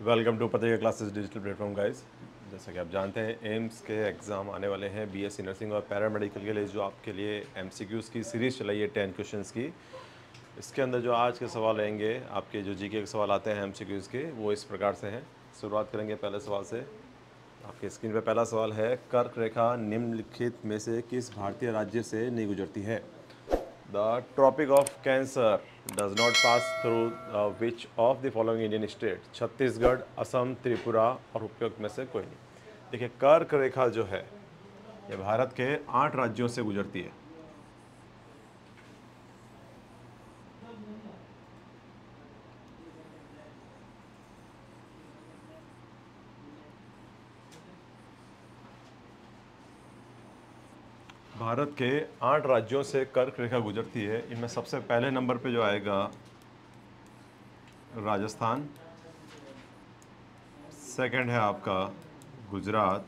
Welcome to पत्रिका classes digital platform guys. जैसा कि आप जानते हैं एम्स के एग्ज़ाम आने वाले हैं बीएससी नर्सिंग और पैरामेडिकल के लिए, जो आपके लिए एमसीक्यूज़ की सीरीज़ चलाई है 10 क्वेश्चंस की। इसके अंदर जो आज के सवाल रहेंगे, आपके जो जीके के सवाल आते हैं एमसीक्यूज़ के, वो इस प्रकार से हैं। शुरुआत करेंगे पहले सवाल से। आपके स्क्रीन पर पहला सवाल है, कर्क रेखा निम्नलिखित में से किस भारतीय राज्य से नहीं गुजरती है? The Tropic of Cancer does not pass through which of the following Indian state? Chhattisgarh, Assam, Tripura और उपयुक्त में से कोई नहीं। देखिए, कर्क रेखा जो है ये भारत के 8 राज्यों से गुजरती है। भारत के 8 राज्यों से कर्क रेखा गुजरती है। इनमें सबसे पहले नंबर पे जो आएगा राजस्थान, सेकंड है आपका गुजरात,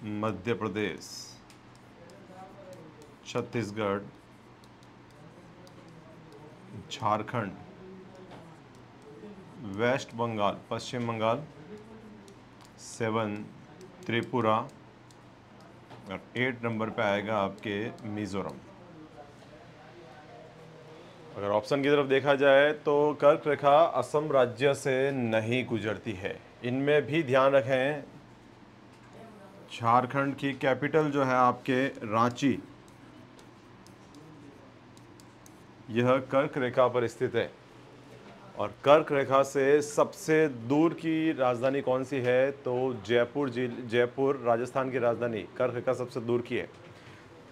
मध्य प्रदेश, छत्तीसगढ़, झारखंड, वेस्ट बंगाल, पश्चिम बंगाल, 7 त्रिपुरा और 8 नंबर पे आएगा आपके मिज़ोरम। अगर ऑप्शन की तरफ देखा जाए तो कर्क रेखा असम राज्य से नहीं गुजरती है। इनमें भी ध्यान रखें, झारखंड की कैपिटल जो है आपके रांची, यह कर्क रेखा पर स्थित है। और कर्क रेखा से सबसे दूर की राजधानी कौन सी है? तो जयपुर राजस्थान की राजधानी कर्क रेखा सबसे दूर की है।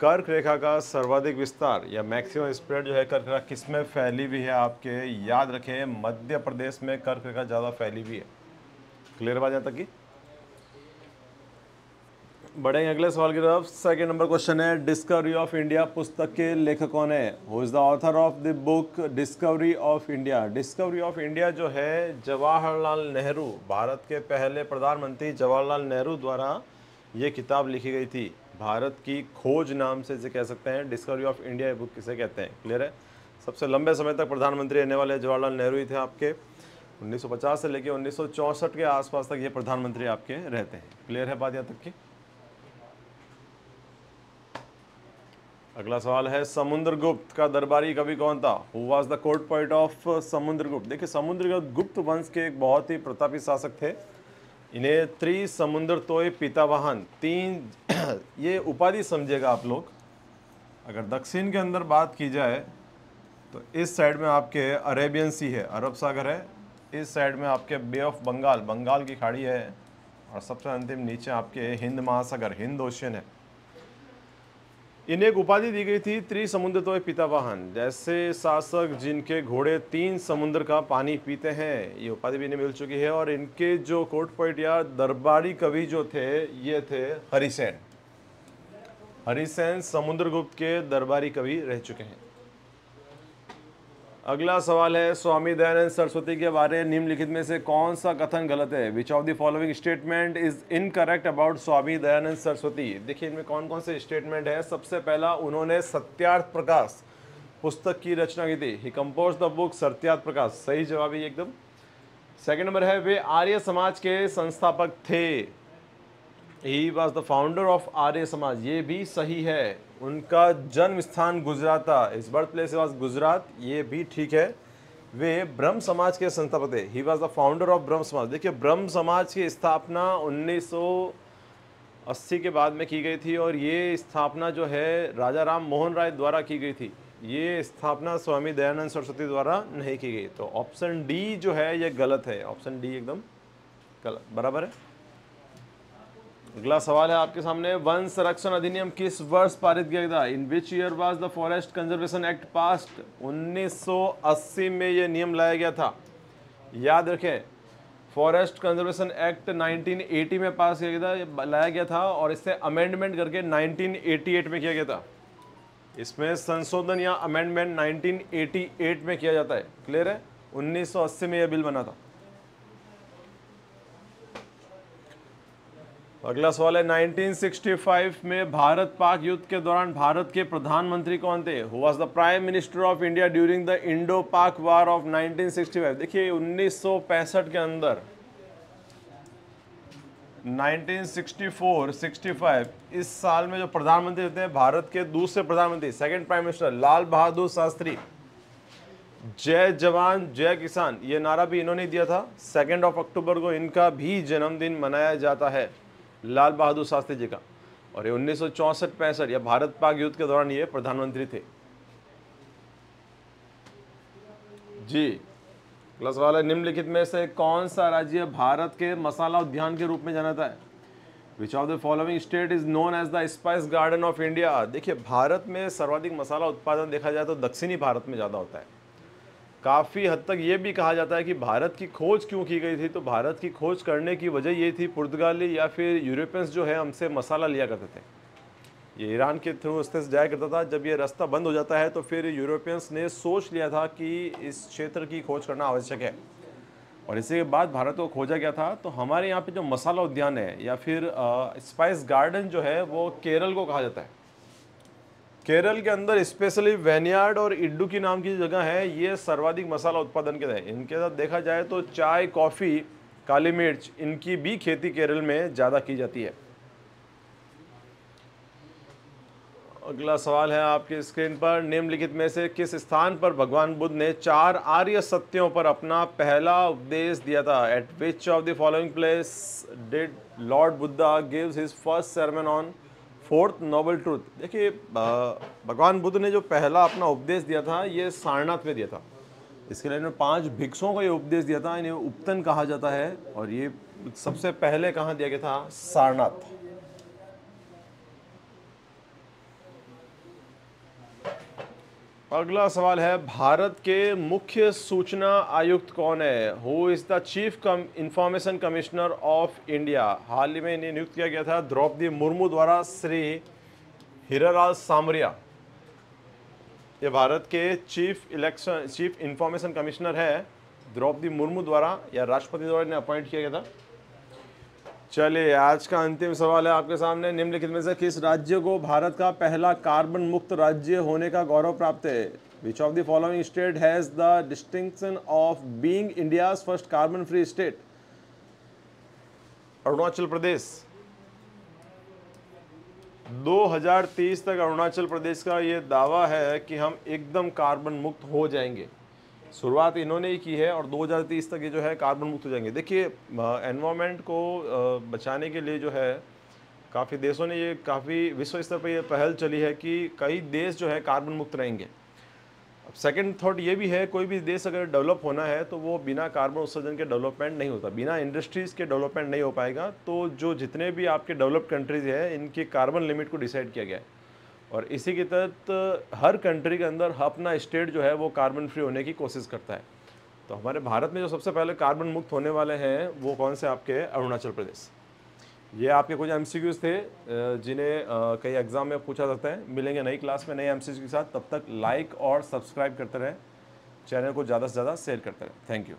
कर्क रेखा का सर्वाधिक विस्तार या मैक्सिमम स्प्रेड जो है कर्क रेखा किस में फैली हुई है? आपके याद रखें, मध्य प्रदेश में कर्क रेखा ज़्यादा फैली हुई है। क्लियर बात यहाँ तक की? बढ़ेंगे अगले सवाल की तरफ। सेकेंड नंबर क्वेश्चन है, डिस्कवरी ऑफ इंडिया पुस्तक के लेखक कौन है? Who is the author of the book discovery of India? Discovery of India जो है जवाहरलाल नेहरू, भारत के पहले प्रधानमंत्री जवाहरलाल नेहरू द्वारा ये किताब लिखी गई थी। भारत की खोज नाम से इसे कह सकते हैं। डिस्कवरी ऑफ इंडिया ये बुक किसे कहते हैं? क्लियर है? सबसे लंबे समय तक प्रधानमंत्री रहने वाले जवाहरलाल नेहरू ही थे। आपके 1950 से लेकर 1964 के आसपास तक ये प्रधानमंत्री आपके रहते हैं। क्लियर है बात यहाँ तक की? अगला सवाल है, समुद्रगुप्त का दरबारी कवि कौन था? Who was the court poet of Samudragupta? देखिए, समुद्रगुप्त वंश के एक बहुत ही प्रतापी शासक थे। इन्हें त्रिसमुद्रतोय पितावाहन, 3 ये उपाधि समझिएगा आप लोग। अगर दक्षिण के अंदर बात की जाए तो इस साइड में आपके अरेबियन सी है, अरब सागर है। इस साइड में आपके बे ऑफ बंगाल, बंगाल की खाड़ी है। और सबसे अंतिम नीचे आपके हिंद महासागर, हिंद ओशियन है। इन्हें एक उपाधि दी गई थी त्रिसमुद्रतोय पितावाहन, जैसे शासक जिनके घोड़े 3 समुद्र का पानी पीते हैं। ये उपाधि भी इन्हें मिल चुकी है। और इनके जो कोर्ट पोएट या दरबारी कवि जो थे, ये थे हरिसेन। हरिसेन समुद्रगुप्त के दरबारी कवि रह चुके हैं। अगला सवाल है, स्वामी दयानंद सरस्वती के बारे में निम्नलिखित में से कौन सा कथन गलत है? Which of the following statement is incorrect about Swami Dayanand Saraswati? देखिए, इनमें कौन कौन से स्टेटमेंट है। सबसे पहला, उन्होंने सत्यार्थ प्रकाश पुस्तक की रचना की थी। ही compose the book Satyarth Prakash, सही जवाब है एकदम। सेकेंड नंबर है, वे आर्य समाज के संस्थापक थे। He was the founder of Arya Samaj, ये भी सही है। उनका जन्म स्थान गुजरात था, इस बर्थ प्लेस वॉज गुजरात, ये भी ठीक है। वे ब्रह्म समाज के संस्थापक थे। He was the founder of ब्रह्म समाज। देखिए, ब्रह्म समाज की स्थापना 1980 के बाद में की गई थी। और ये स्थापना जो है राजा राम मोहन राय द्वारा की गई थी। ये स्थापना स्वामी दयानंद सरस्वती द्वारा नहीं की गई। तो ऑप्शन डी जो है ये गलत है। ऑप्शन डी एकदम गलत, बराबर है। अगला सवाल है आपके सामने, वन संरक्षण अधिनियम किस वर्ष पारित किया गया था? In which year was the forest conservation act passed? 1980 में यह नियम लाया गया था। याद रखें, फॉरेस्ट कंजर्वेशन एक्ट 1980 में पास किया गया था, लाया गया था। और इससे अमेंडमेंट करके 1988 में किया गया था। इसमें संशोधन या अमेंडमेंट 1988 में किया जाता है। क्लियर है? 1980 में यह बिल बना था। अगला सवाल है 1965 में भारत पाक युद्ध के दौरान भारत के प्रधानमंत्री कौन थे? Who was the prime minister of India during the Indo पाक वार ऑफ 1965? देखिए 1965 के अंदर 1964-65 इस साल में जो प्रधानमंत्री होते हैं भारत के दूसरे प्रधानमंत्री, second prime minister Lal Bahadur Shastri. जय जवान जय किसान ये नारा भी इन्होंने दिया था। 2 अक्टूबर को इनका भी जन्मदिन मनाया जाता है, लाल बहादुर शास्त्री जी का। और ये 1964-65 या भारत पाक युद्ध के दौरान ये प्रधानमंत्री थे जी। अगला सवाल है निम्नलिखित में से कौन सा राज्य भारत के मसाला उद्यान के रूप में जाना जाता है? Which of the following state is known as the spice garden of India? देखिए भारत में सर्वाधिक मसाला उत्पादन देखा जाए तो दक्षिणी भारत में ज़्यादा होता है। काफ़ी हद तक ये भी कहा जाता है कि भारत की खोज क्यों की गई थी, तो भारत की खोज करने की वजह ये थी पुर्तगाली या फिर यूरोपियंस जो है हमसे मसाला लिया करते थे। ये ईरान के थ्रू रास्ते से जाया करता था। जब ये रास्ता बंद हो जाता है तो फिर यूरोपियंस ने सोच लिया था कि इस क्षेत्र की खोज करना आवश्यक है और इसी के बाद भारत को खोजा गया था। तो हमारे यहाँ पे जो मसाला उद्यान है या फिर स्पाइस गार्डन जो है वो केरल को कहा जाता है। केरल के अंदर स्पेशली वेनियार्ड और इड्डुकी नाम की जगह है, ये सर्वाधिक मसाला उत्पादन के हैं। इनके साथ देखा जाए तो चाय, कॉफ़ी, काली मिर्च इनकी भी खेती केरल में ज़्यादा की जाती है। अगला सवाल है आपकी स्क्रीन पर, निम्नलिखित में से किस स्थान पर भगवान बुद्ध ने 4 आर्य सत्यों पर अपना पहला उपदेश दिया था? Eight which of the following place did Lord Buddha gives his first sermon on 4th noble truth? देखिए भगवान बुद्ध ने जो पहला अपना उपदेश दिया था ये सारनाथ में दिया था। इसके लिए इन्होंने 5 भिक्षुओं को ये उपदेश दिया था। इन्हें उपतन कहा जाता है और ये सबसे पहले कहाँ दिया गया था? सारनाथ। अगला सवाल है भारत के मुख्य सूचना आयुक्त कौन है? Who is the chief information commissioner of India? हाल ही में इन्हें नियुक्त किया गया था द्रौपदी मुर्मू द्वारा श्री हीरालाल सामरिया। ये भारत के चीफ इंफॉर्मेशन कमिश्नर है द्रौपदी मुर्मू द्वारा या राष्ट्रपति द्वारा इन्हें अपॉइंट किया गया था। चलिए आज का अंतिम सवाल है आपके सामने, निम्नलिखित में से किस राज्य को भारत का पहला कार्बन मुक्त राज्य होने का गौरव प्राप्त है? Which of the following state has the distinction of being India's first carbon free state? Arunachal Pradesh. 2030 तक अरुणाचल प्रदेश का ये दावा है कि हम एकदम कार्बन मुक्त हो जाएंगे। शुरुआत इन्होंने ही की है और 2030 तक ये जो है कार्बन मुक्त हो जाएंगे। देखिए एनवायरनमेंट को बचाने के लिए जो है काफ़ी देशों ने ये काफ़ी विश्व स्तर पर ये पहल चली है कि कई देश जो है कार्बन मुक्त रहेंगे। अब सेकंड थॉट ये भी है, कोई भी देश अगर डेवलप होना है तो वो बिना कार्बन उत्सर्जन के डेवलपमेंट नहीं होता, बिना इंडस्ट्रीज़ के डेवलपमेंट नहीं हो पाएगा। तो जो जितने भी आपके डेवलप्ड कंट्रीज़ हैं इनकी कार्बन लिमिट को डिसाइड किया गया है और इसी के तहत हर कंट्री के अंदर अपना स्टेट जो है वो कार्बन फ्री होने की कोशिश करता है। तो हमारे भारत में जो सबसे पहले कार्बन मुक्त होने वाले हैं वो कौन से? आपके अरुणाचल प्रदेश। ये आपके कुछ MCQs थे जिन्हें कई एग्जाम में पूछा जाता है। मिलेंगे नई क्लास में नए MCQ के साथ, तब तक लाइक और सब्सक्राइब करते रहें, चैनल को ज़्यादा से ज़्यादा शेयर करते रहें। Thank you.